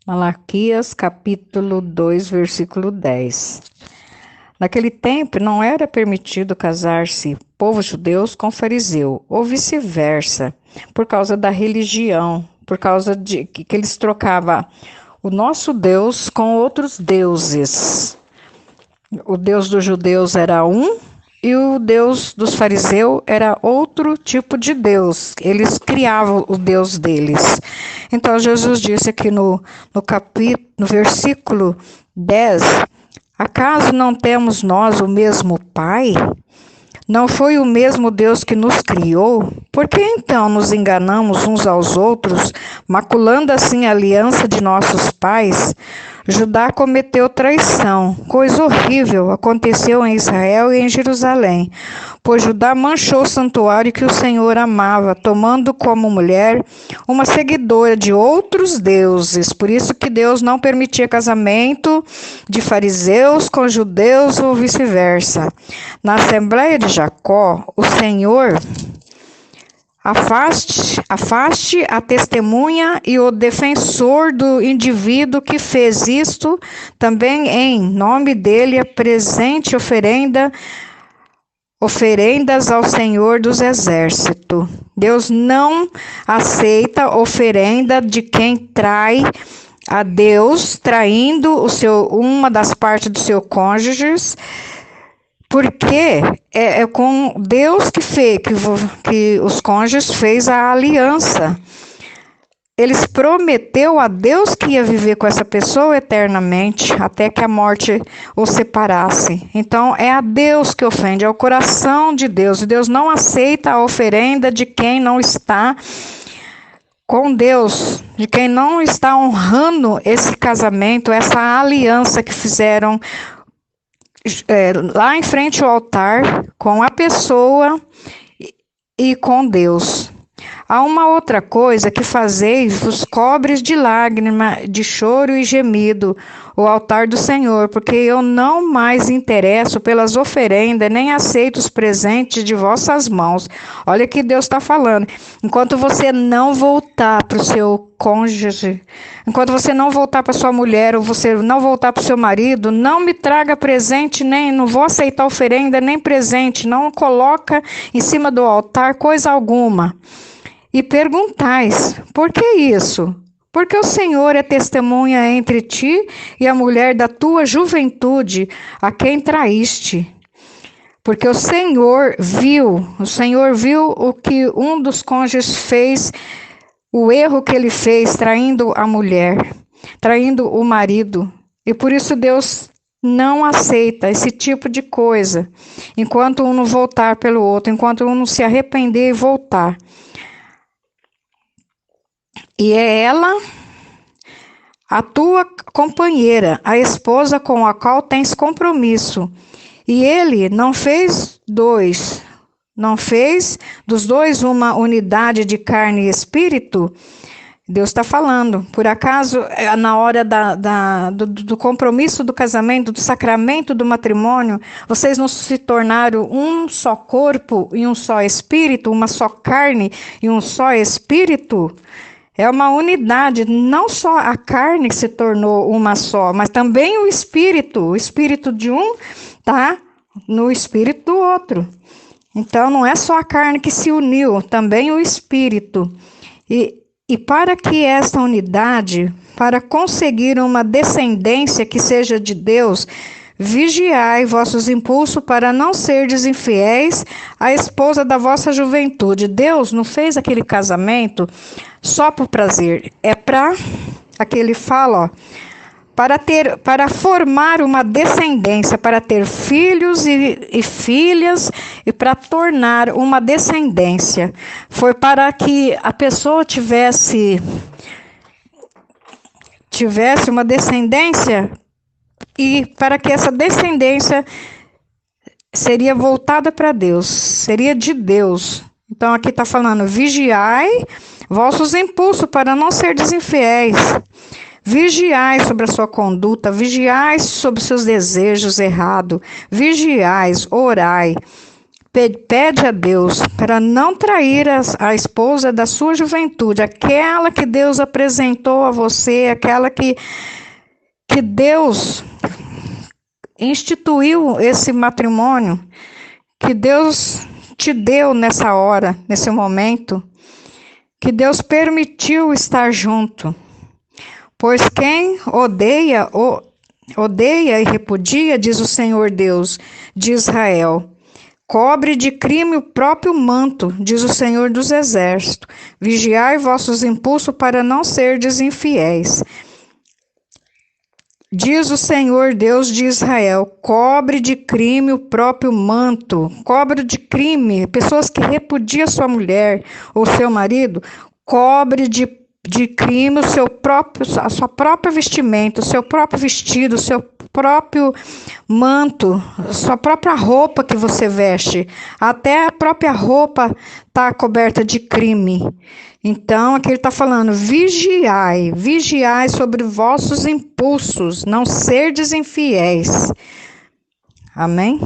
Malaquias capítulo 2, versículo 10. Naquele tempo não era permitido casar-se povo judeu com fariseu, ou vice-versa, por causa da religião, por causa de que eles trocavam o nosso Deus com outros deuses. O Deus dos judeus era um e o Deus dos fariseus era outro tipo de Deus. Eles criavam o Deus deles. Então Jesus disse aqui no versículo 10, acaso não temos nós o mesmo Pai? Não foi o mesmo Deus que nos criou? Por que então nos enganamos uns aos outros, maculando assim a aliança de nossos pais? Judá cometeu traição, coisa horrível aconteceu em Israel e em Jerusalém, pois Judá manchou o santuário que o Senhor amava, tomando como mulher uma seguidora de outros deuses. Por isso que Deus não permitia casamento de fariseus com judeus ou vice-versa. Na Assembleia de Jacó, o Senhor afaste a testemunha e o defensor do indivíduo que fez isto, também em nome dele apresente oferendas ao Senhor dos Exércitos. Deus não aceita oferenda de quem trai a Deus, traindo uma das partes do seu cônjuge, porque é com Deus que os cônjuges fez a aliança. Eles prometeu a Deus que ia viver com essa pessoa eternamente, até que a morte os separasse. Então é a Deus que ofende, é o coração de Deus. E Deus não aceita a oferenda de quem não está com Deus, de quem não está honrando esse casamento, essa aliança que fizeram lá em frente ao altar, com a pessoa e com Deus. Há uma outra coisa que fazeis, vos cobres de lágrima, de choro e gemido, o altar do Senhor, porque eu não mais interesso pelas oferendas, nem aceito os presentes de vossas mãos. Olha que Deus está falando. Enquanto você não voltar para o seu cônjuge, enquanto você não voltar para sua mulher, ou você não voltar para o seu marido, não me traga presente, nem não vou aceitar oferenda, nem presente, não coloca em cima do altar coisa alguma. E perguntais, por que isso? Porque o Senhor é testemunha entre ti e a mulher da tua juventude, a quem traíste. Porque o Senhor viu o que um dos cônjuges fez, o erro que ele fez, traindo a mulher, traindo o marido. E por isso Deus não aceita esse tipo de coisa, enquanto um não voltar pelo outro, enquanto um não se arrepender e voltar. E é ela, a tua companheira, a esposa com a qual tens compromisso. E ele não fez dos dois uma unidade de carne e espírito? Deus está falando. Por acaso, na hora do compromisso do casamento, do sacramento do matrimônio, vocês não se tornaram um só corpo e um só espírito, uma só carne e um só espírito? É uma unidade, não só a carne que se tornou uma só, mas também o espírito de um está no espírito do outro. Então não é só a carne que se uniu, também o espírito. E para que esta unidade, para conseguir uma descendência que seja de Deus, vigiai vossos impulsos para não serdes infiéis à esposa da vossa juventude. Deus não fez aquele casamento só por prazer. É para, aqui ele fala, ó, para formar uma descendência, para ter filhos e filhas e para tornar uma descendência. Foi para que a pessoa tivesse uma descendência e para que essa descendência seria voltada para Deus, seria de Deus. Então aqui está falando, vigiai vossos impulsos para não ser desinfiéis. Vigiai sobre a sua conduta, vigiai sobre seus desejos errados, vigiai, orai, pede a Deus para não trair a esposa da sua juventude, aquela que Deus apresentou a você, aquela que Deus instituiu esse matrimônio, que Deus te deu nessa hora, nesse momento, que Deus permitiu estar junto. Pois quem odeia e repudia, diz o Senhor Deus de Israel, cobre de crime o próprio manto, diz o Senhor dos Exércitos. Vigiai vossos impulsos para não serdes infiéis. Diz o Senhor Deus de Israel, cobre de crime o próprio manto, cobre de crime, pessoas que repudiam sua mulher ou seu marido, cobre de crime a sua própria vestimenta, o seu próprio vestido, o seu próprio manto, a sua própria roupa que você veste, até a própria roupa está coberta de crime. Então, aqui ele está falando, vigiai sobre vossos impulsos, não serdes infiéis. Amém?